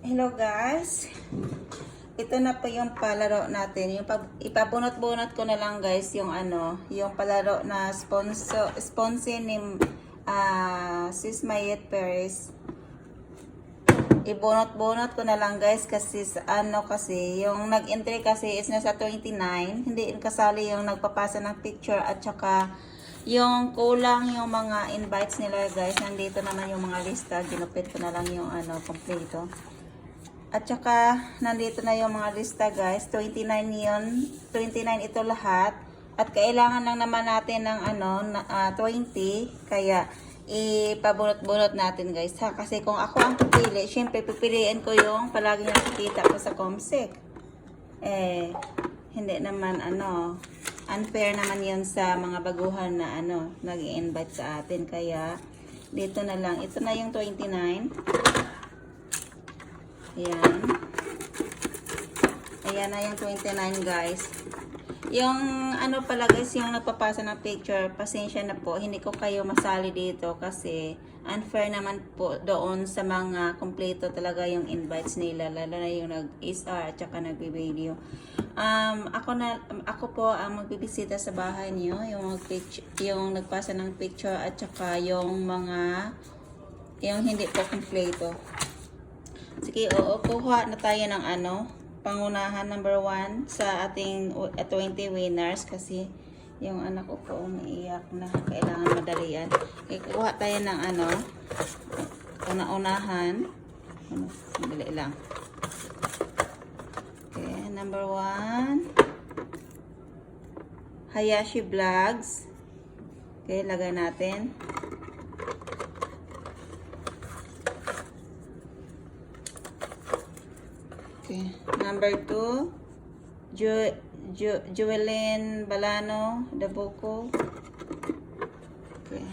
Hello guys, ito na po yung palaro natin. Yung ipabunot-bunot ko na lang guys yung yung palaro na sponsor ni Sis Mayet Perez. Ibunot-bunot ko na lang guys kasi kasi yung nag-entry kasi is nasa 29, hindi kasali yung nagpapasa ng picture at saka yung kulang yung mga invites nila guys. Nandito naman yung mga lista, ginupit ko na lang yung kompleto. At saka, nandito na yung mga lista guys. 29 yun. 29 ito lahat. At kailangan lang naman natin ng 20. Kaya, ipabunot-bunot natin guys. Ha? Kasi kung ako ang pipili, syempre pipiliin ko yung palagi nakikita ko sa Comsec. Hindi naman unfair naman yun sa mga baguhan na nag-i-invite sa atin. Kaya, dito na lang. Ito na yung 29. Ayan. Ayan na yung 29 guys. Yung pala guys, yung nagpapasa ng picture, pasensya na po, hindi ko kayo masali dito kasi unfair naman po doon sa mga kompleto talaga yung invites nila, lalo na yung nag-SR at saka nagbi-video. Ako po ang magbibisita sa bahay niyo, yung nagpasa ng picture at saka yung hindi po kompleto. Sige, kuha na tayo ng pangunahan number 1 sa ating 20 winners kasi yung anak ko po umiiyak na kailangan madalian. Okay, kuha tayo ng una-unahan. Madali lang. Okay, number 1. Hayashi Vlogs. Okay, lagay natin. Okay. Number 2, Joelyn Balano, Dabuco. Okay.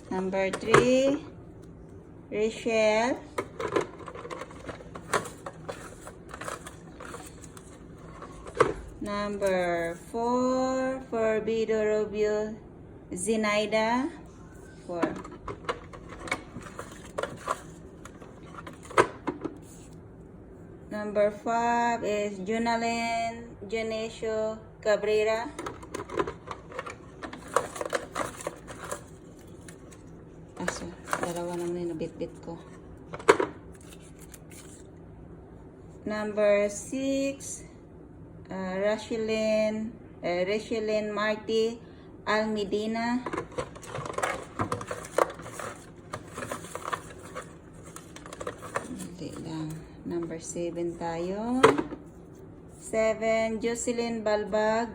Number 3, Rachel. Number 4, Forbido Rubio, Zinaida. 4. Number 5 is Junalyn Genesio Cabrera. Dalawa naman yung nabit-bit ko. Number 6, Rachelyn Marty Almedina. Number 7 tayo. 7, Jocelyn Balbag.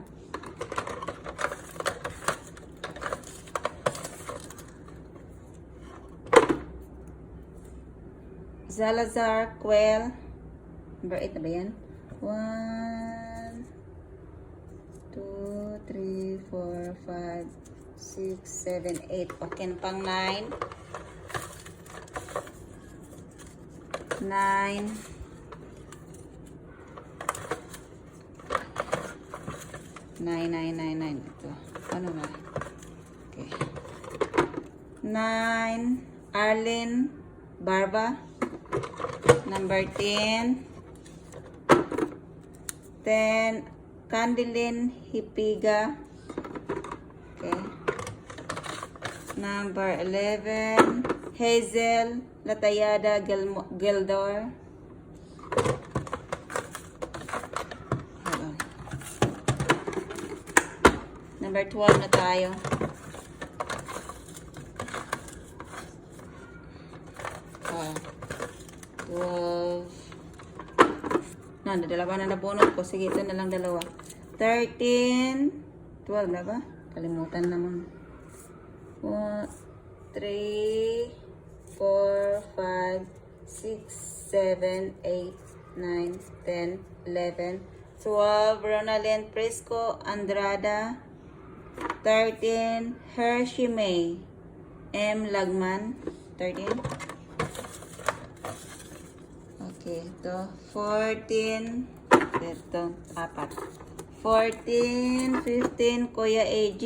Zalazar Quel. Number 8 na ba yan? 1, 2, 3, 4, 5, 6, 7, 8. Okay na pang 9. 9. 9 ito. Ano na? Okay. 9. Arlene Barba. Number 10. 10. Candilyn Hipiga. Okay. Number 11. Hazel Latayada Geldor. Number 12 na tayo. 12. Dalawa na nabunot ko. Sige, ito na lang dalawa. 13. 12 na ba? Kalimutan naman. 1, 3, 4, 5, 6, 7, 8, 9, 10, 11, 12, Ronalyn Fresco Andrada. 13, Hershey May M. Lagman. 13. Okay, ito. 14. Ito, 4. 14, 15, Kuya AG.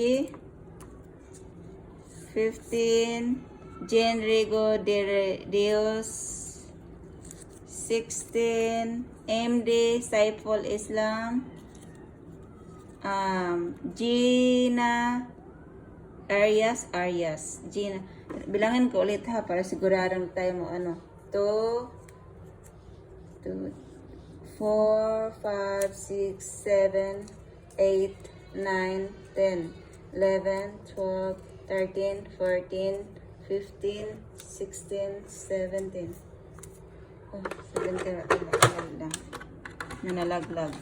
15, Jen Rigo de Dios 16, MD, Saiful Islam, Gina, Arias, Gina. Bilangin ko ulit ha, para siguradong tayo mo ano. 2, 4, 5, 6, 7, 8, 9, 10, 11, 12, 13, 14, 15, 16, 17. Oh, 17 lang. Nanalaglag.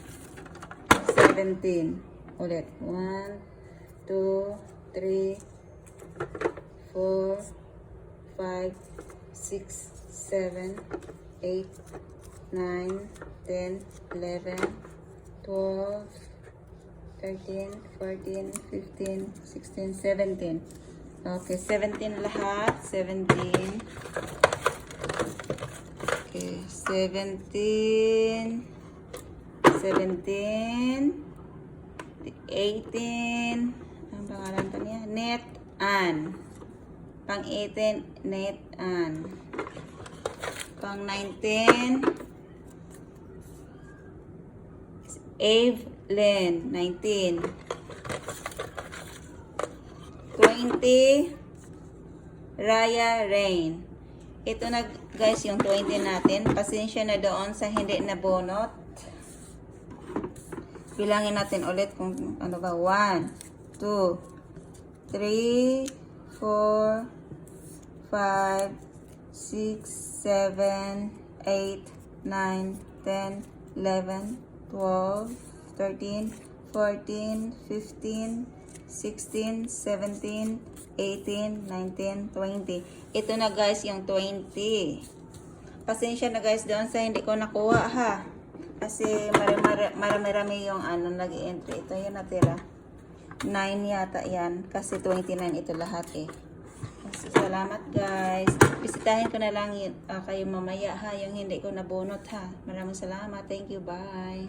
17. Ulit. 1, 2, 3, 4, 5, 6, 7, 8, 9, 10, 11, 12, 13, 14, 15, 16, 17. Okay, 17 lahat. 17. Okay, 17. 17. 18. Ang pangalan pa niya? Net Ann. Pang 18, Net Ann. Pang 19, Evelyn. 19. 20, Raya Rain. Ito na guys yung 20 natin. Pasensya na doon sa hindi nabunot. Bilangin natin ulit kung ano ba. 1, 2, 3, 4, 5, 6, 7, 8, 9, 10, 11, 12, 13, 14, 15, 16, 17, 18, 19, 20. Ito na guys yung 20. Pasensya na guys doon sa hindi ko nakuha ha. Kasi marami yung ano nag-entry. Ito yung natira. 9 yata yan. Kasi 29 ito lahat eh. So, salamat guys. Bisitahin ko na lang kayo mamaya ha. Yung hindi ko nabunot ha. Maraming salamat. Thank you. Bye.